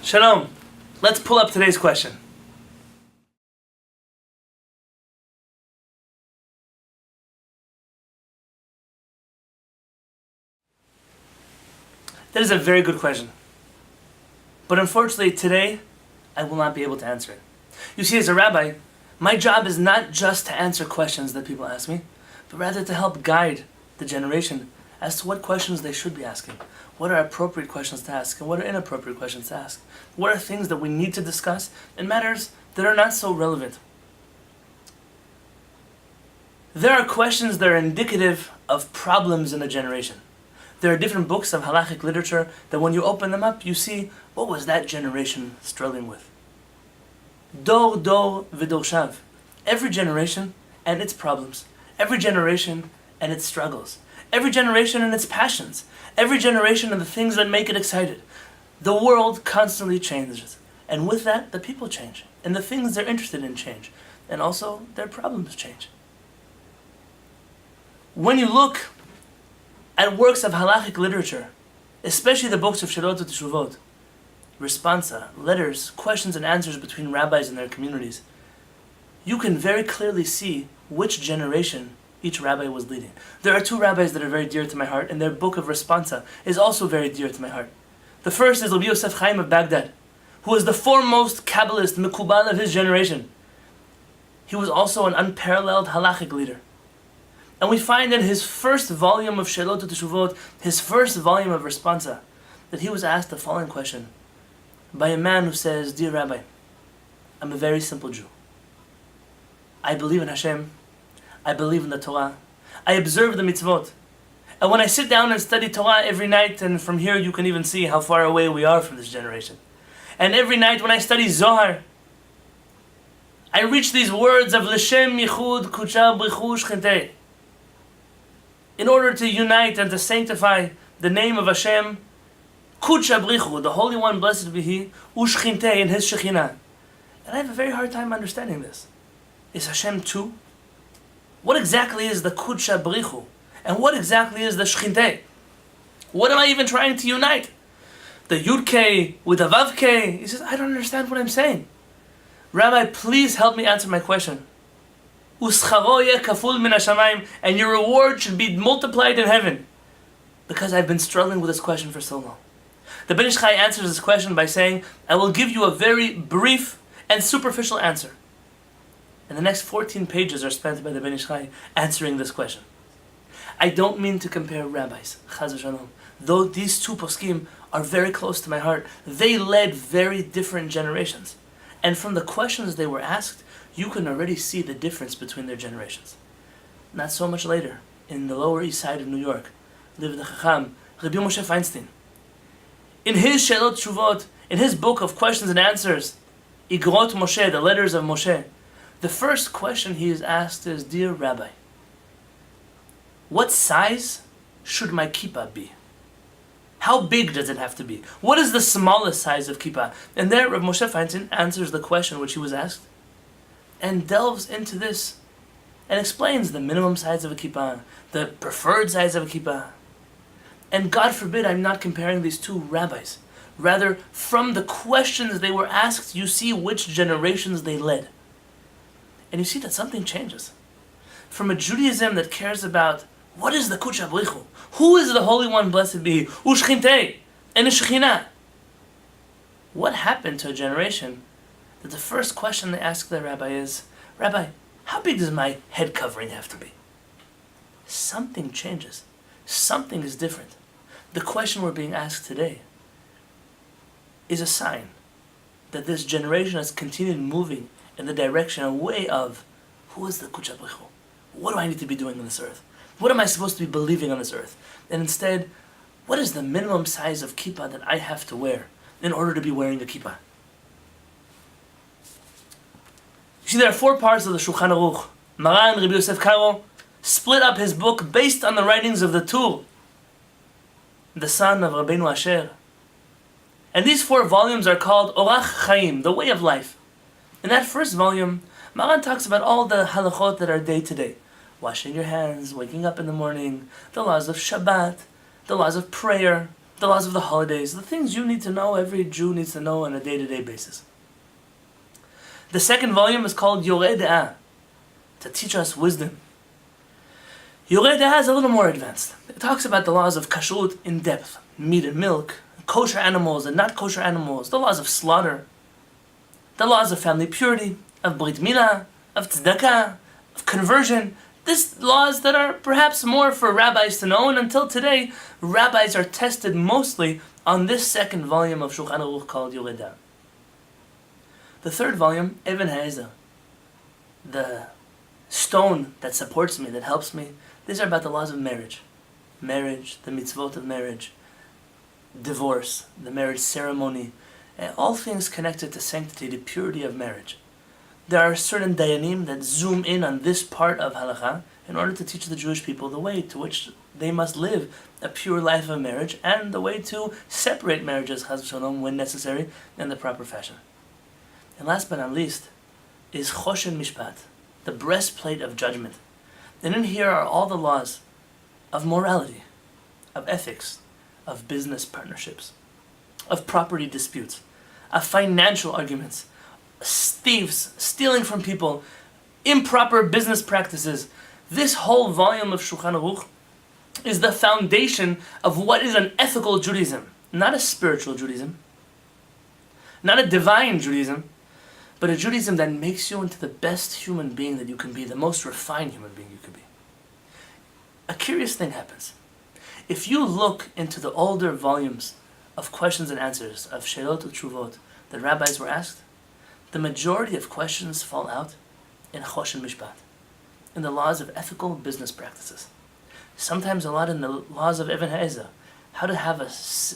Shalom. Let's pull up today's question. That is a very good question. But unfortunately, today, I will not be able to answer it. You see, as a rabbi, my job is not just to answer questions that people ask me, but rather to help guide the generation as to what questions they should be asking. What are appropriate questions to ask, and what are inappropriate questions to ask? What are things that we need to discuss, and matters that are not so relevant? There are questions that are indicative of problems in a generation. There are different books of halachic literature that when you open them up, you see, what was that generation struggling with? Dor v'dorshav. Every generation and its problems. Every generation and its struggles. Every generation and its passions. Every generation and the things that make it excited. The world constantly changes. And with that, the people change. And the things they're interested in change. And also, their problems change. When you look at works of halachic literature, especially the books of Shelot u'Teshuvot, responsa, letters, questions and answers between rabbis and their communities, you can very clearly see which generation each rabbi was leading. There are two rabbis that are very dear to my heart, and their book of responsa is also very dear to my heart. The first is Rabbi Yosef Chaim of Baghdad, who was the foremost Kabbalist, Mekubal of his generation. He was also an unparalleled halachic leader. And we find in his first volume of Shelot u'Teshuvot, his first volume of responsa, that he was asked the following question by a man who says, "Dear Rabbi, I'm a very simple Jew. I believe in Hashem. I believe in the Torah. I observe the mitzvot. And when I sit down and study Torah every night, and from here you can even see how far away we are from this generation. And every night when I study Zohar, I reach these words of L'shem yichud kucha brichu shchintei. In order to unite and to sanctify the name of Hashem, kucha brichu, the Holy One, blessed be He, ushchintei, in His Shekhinah. And I have a very hard time understanding this. Is Hashem two? What exactly is the Kudsha Brichu? And what exactly is the Shchintei? What am I even trying to unite? The Yud-K with the Vav-K? He says, I don't understand what I'm saying. Rabbi, please help me answer my question. Uscharo yeh kaful min HaShamayim, and your reward should be multiplied in heaven. Because I've been struggling with this question for so long. The Ben Ish Chai answers this question by saying, I will give you a very brief and superficial answer. And the next 14 pages are spent by the Ben Ish Chai answering this question. I don't mean to compare rabbis, Chaz v'Shalom. Though these two poskim are very close to my heart, they led very different generations. And from the questions they were asked, you can already see the difference between their generations. Not so much later, in the Lower East Side of New York, lived the Chacham, Rabbi Moshe Feinstein. In his Shelot Shuvot, in his book of questions and answers, Igrot Moshe, the letters of Moshe, the first question he is asked is, Dear Rabbi, what size should my kippah be? How big does it have to be? What is the smallest size of kippah? And there Rav Moshe Feinstein answers the question which he was asked and delves into this and explains the minimum size of a kippah, the preferred size of a kippah. And God forbid I'm not comparing these two rabbis. Rather, from the questions they were asked, you see which generations they led. And you see that something changes. From a Judaism that cares about what is the Kudsha Brichu, who is the Holy One, blessed be He, Ushchintei, and the Shekhinah. What happened to a generation that the first question they ask their rabbi is, Rabbi, how big does my head covering have to be? Something changes. Something is different. The question we're being asked today is a sign that this generation has continued moving in the direction away of who is the Kudsha Brichu? What do I need to be doing on this earth? What am I supposed to be believing on this earth? And instead, what is the minimum size of kippah that I have to wear in order to be wearing a kippah? You see, there are 4 parts of the Shulchan Aruch. Maran Rabbi Yosef Karo split up his book based on the writings of the Tur, the son of Rabbeinu Asher. And these 4 volumes are called Orach Chaim, the way of life. In that first volume, Maran talks about all the halachot that are day to day. Washing your hands, waking up in the morning, the laws of Shabbat, the laws of prayer, the laws of the holidays, the things you need to know, every Jew needs to know on a day-to-day basis. The second volume is called Yoreh De'ah, to teach us wisdom. Yoreh De'ah is a little more advanced. It talks about the laws of kashrut in depth, meat and milk, kosher animals and not kosher animals, the laws of slaughter, the laws of family purity, of brit milah, of tzedakah, of conversion. These laws that are perhaps more for rabbis to know, and until today, rabbis are tested mostly on this second volume of Shulchan Aruch called Yoreh De'ah. The third volume, Even HaEzer, the stone that supports me, that helps me, these are about the laws of marriage. Marriage, the mitzvot of marriage, divorce, the marriage ceremony, and all things connected to sanctity, the purity of marriage. There are certain dayanim that zoom in on this part of halakha in order to teach the Jewish people the way to which they must live a pure life of marriage and the way to separate marriages, chas v'shalom, when necessary, in the proper fashion. And last but not least is Choshen Mishpat, the breastplate of judgment. And in here are all the laws of morality, of ethics, of business partnerships, of property disputes, of financial arguments, thieves, stealing from people, improper business practices. This whole volume of Shulchan Aruch is the foundation of what is an ethical Judaism, not a spiritual Judaism, not a divine Judaism, but a Judaism that makes you into the best human being that you can be, the most refined human being you can be. A curious thing happens. If you look into the older volumes of questions and answers, of She'elot u'Teshuvot, that rabbis were asked, the majority of questions fall out in Choshen Mishpat, in the laws of ethical business practices. Sometimes a lot in the laws of Even HaEzer, how to have a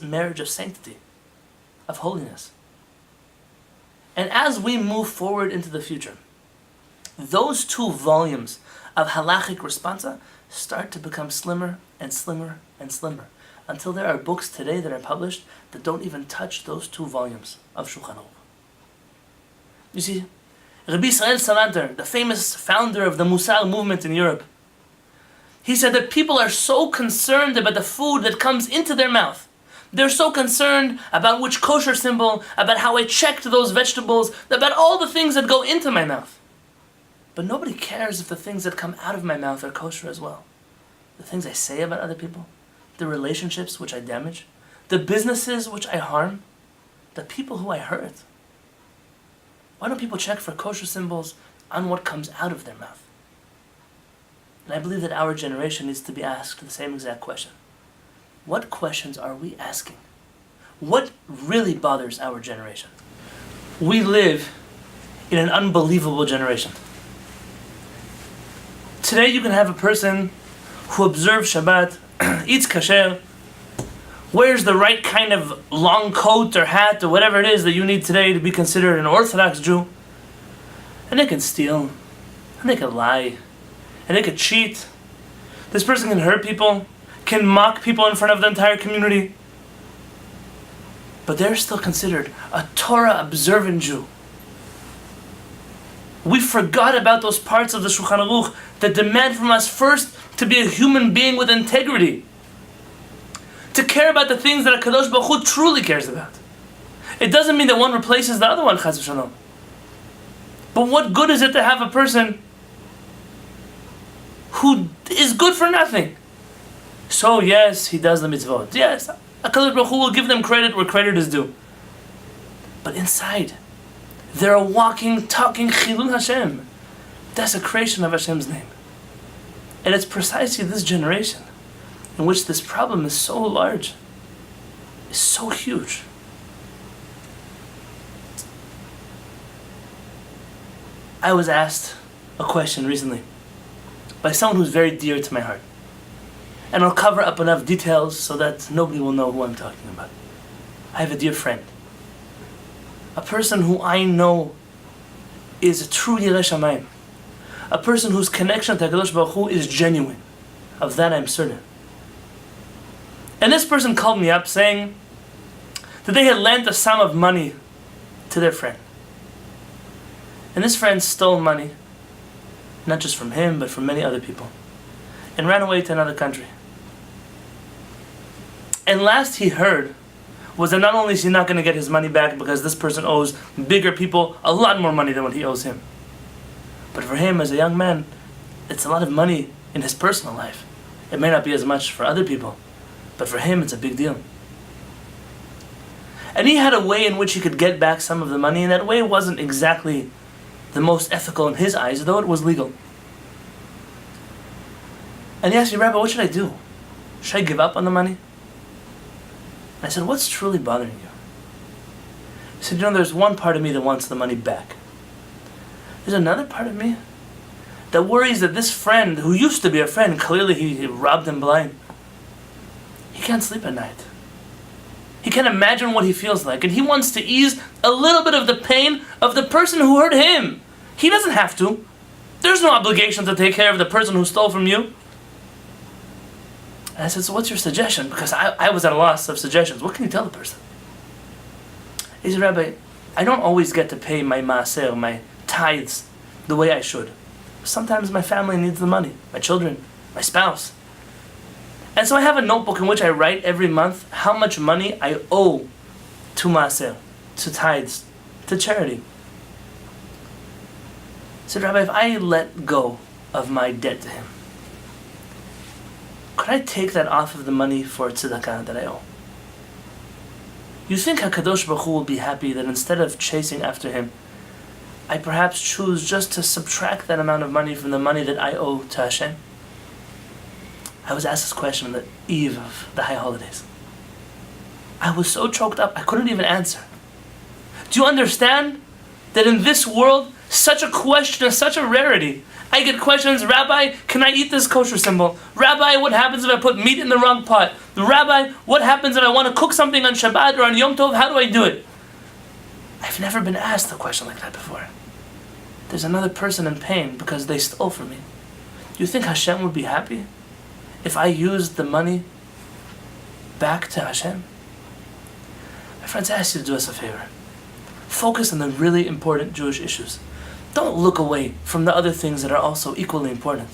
marriage of sanctity, of holiness. And as we move forward into the future, those two volumes of halachic responsa start to become slimmer and slimmer and slimmer, until there are books today that are published that don't even touch those two volumes of Shulchan Aruch. You see, Rabbi Israel Salanter, the famous founder of the Musar movement in Europe, he said that people are so concerned about the food that comes into their mouth. They're so concerned about which kosher symbol, about how I checked those vegetables, about all the things that go into my mouth. But nobody cares if the things that come out of my mouth are kosher as well. The things I say about other people, the relationships which I damage, the businesses which I harm, the people who I hurt. Why don't people check for kosher symbols on what comes out of their mouth? And I believe that our generation needs to be asked the same exact question. What questions are we asking? What really bothers our generation? We live in an unbelievable generation. Today you can have a person who observes Shabbat, eats kasher, wears the right kind of long coat or hat or whatever it is that you need today to be considered an Orthodox Jew. And they can steal, and they can lie, and they can cheat. This person can hurt people, can mock people in front of the entire community. But they're still considered a Torah-observant Jew. We forgot about those parts of the Shulchan Aruch that demand from us first to be a human being with integrity, to care about the things that HaKadosh Baruch Hu truly cares about. It doesn't mean that one replaces the other one, chas v'shalom. But what good is it to have a person who is good for nothing? So yes, he does the mitzvot. Yes, HaKadosh Baruch Hu will give them credit where credit is due. But inside, they're a walking, talking Chilul Hashem, desecration of Hashem's name. And it's precisely this generation in which this problem is so large, is so huge. I was asked a question recently by someone who's very dear to my heart. And I'll cover up enough details so that nobody will know who I'm talking about. I have a dear friend. A person who I know is a true Yireh Shamayim. A person whose connection to HaKadosh Baruch Hu is genuine. Of that I'm certain. And this person called me up saying that they had lent a sum of money to their friend. And this friend stole money, not just from him, but from many other people, and ran away to another country. And last he heard was that not only is he not going to get his money back because this person owes bigger people a lot more money than what he owes him, but for him as a young man, it's a lot of money in his personal life. It may not be as much for other people, but for him it's a big deal. And he had a way in which he could get back some of the money, and that way wasn't exactly the most ethical in his eyes, though it was legal. And he asked me, Rabbi, what should I do? Should I give up on the money? And I said, what's truly bothering you? He said, there's one part of me that wants the money back. There's another part of me that worries that this friend, who used to be a friend, clearly he robbed him blind, he can't sleep at night. He can't imagine what he feels like, and he wants to ease a little bit of the pain of the person who hurt him. He doesn't have to. There's no obligation to take care of the person who stole from you. And I said, so what's your suggestion? Because I was at a loss of suggestions. What can you tell the person? He said, Rabbi, I don't always get to pay my maaser, my tithes, the way I should. Sometimes my family needs the money, my children, my spouse. And so I have a notebook in which I write every month how much money I owe to maaser, to tithes, to charity. I said, Rabbi, if I let go of my debt to him, could I take that off of the money for tzedakah that I owe? You think HaKadosh Baruch Hu will be happy that instead of chasing after him, I perhaps choose just to subtract that amount of money from the money that I owe to Hashem? I was asked this question on the eve of the high holidays. I was so choked up, I couldn't even answer. Do you understand that in this world, such a question is such a rarity? I get questions, Rabbi, can I eat this kosher symbol? Rabbi, what happens if I put meat in the wrong pot? Rabbi, what happens if I want to cook something on Shabbat or on Yom Tov? How do I do it? I've never been asked a question like that before. There's another person in pain because they stole from me. Do you think Hashem would be happy if I used the money back to Hashem? My friends, I ask you to do us a favor. Focus on the really important Jewish issues. Don't look away from the other things that are also equally important.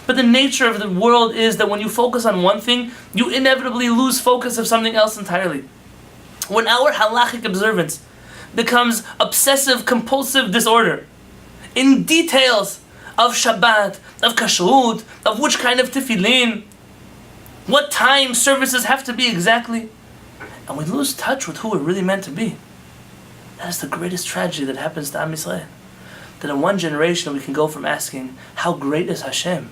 But the nature of the world is that when you focus on one thing, you inevitably lose focus of something else entirely. When our halachic observance becomes obsessive compulsive disorder in details of Shabbat, of kashrut, of which kind of tefillin, what time services have to be exactly, and we lose touch with who we're really meant to be, that is the greatest tragedy that happens to Am Yisrael. That in one generation we can go from asking, how great is Hashem?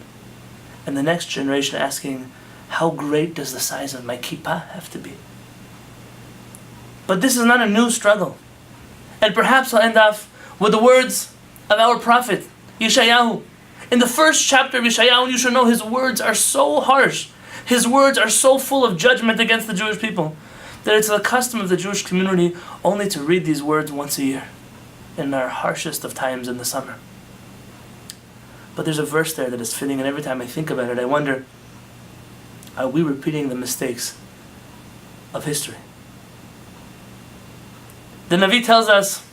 And the next generation asking, how great does the size of my kippah have to be? But this is not a new struggle. And perhaps I'll end off with the words of our prophet, Yeshayahu. In the first chapter of Yeshayahu, you should know his words are so harsh. His words are so full of judgment against the Jewish people that it's the custom of the Jewish community only to read these words once a year, in our harshest of times in the summer. But there's a verse there that is fitting, and every time I think about it, I wonder, are we repeating the mistakes of history? The Navi tells us,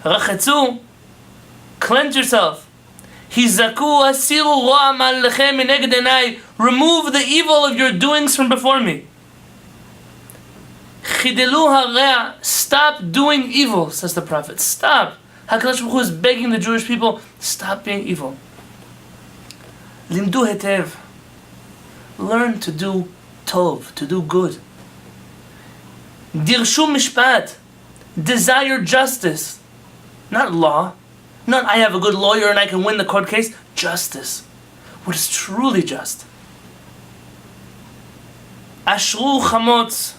Rachetzu, cleanse yourself. Hizaku asiru ro'a ma'alechem mineged enai. Remove the evil of your doings from before me. Chidelu hare'a. Stop doing evil, says the prophet. Stop. HaKadosh Baruch Hu is begging the Jewish people, stop being evil. Limdu hetev. Learn to do tov, to do good. Dirshu mishpat. Desire justice. Not law. Not I have a good lawyer and I can win the court case. Justice. What is truly just. Ashru chamotz.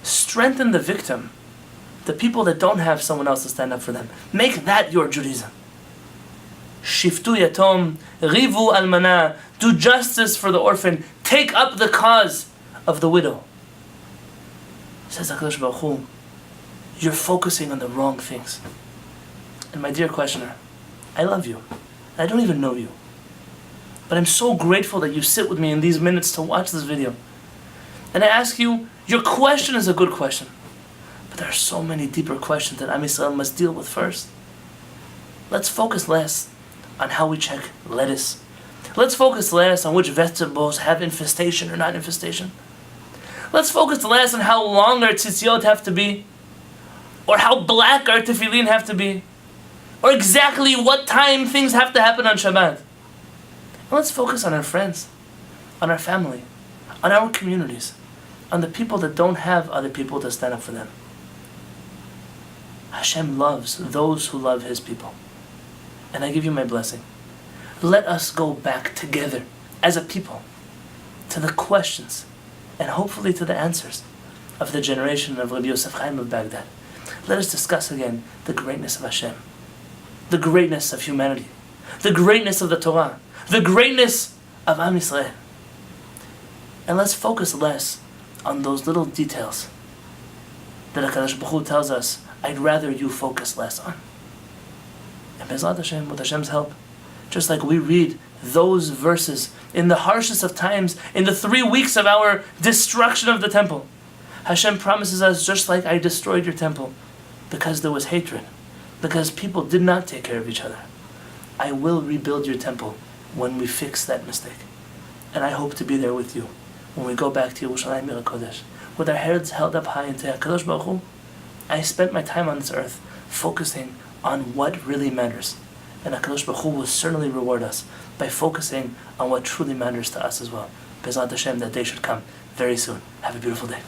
Strengthen the victim. The people that don't have someone else to stand up for them. Make that your Judaism. Shiftu yatom. Rivu almana. Do justice for the orphan. Take up the cause of the widow. Says HaKadosh Baruch Hu, you're focusing on the wrong things. And my dear questioner, I love you. I don't even know you. But I'm so grateful that you sit with me in these minutes to watch this video. And I ask you, your question is a good question. But there are so many deeper questions that Am Yisrael must deal with first. Let's focus less on how we check lettuce Let's focus less on which vegetables have infestation or not infestation. Let's focus less on how long our tzitziot have to be, or how black our tefillin have to be, or exactly what time things have to happen on Shabbat. And let's focus on our friends, on our family, on our communities, on the people that don't have other people to stand up for them. Hashem loves those who love His people. And I give you my blessing. Let us go back together as a people to the questions and hopefully to the answers of the generation of Rabbi Yosef Chaim of Baghdad. Let us discuss again the greatness of Hashem, the greatness of humanity, the greatness of the Torah, the greatness of Am Yisrael. And let's focus less on those little details that HaKadosh Baruch Hu tells us, I'd rather you focus less on. And Bezrat Hashem, with Hashem's help, just like we read those verses in the harshest of times, in the 3 weeks of our destruction of the temple, Hashem promises us, just like I destroyed your temple because there was hatred, because people did not take care of each other, I will rebuild your temple when we fix that mistake. And I hope to be there with you when we go back to Yerushalayim Ir HaKodesh, with our heads held up high into HaKadosh Baruch Hu. I spent my time on this earth focusing on what really matters. And HaKadosh Baruch Hu will certainly reward us by focusing on what truly matters to us as well. Bezrat Hashem, that day should come very soon. Have a beautiful day.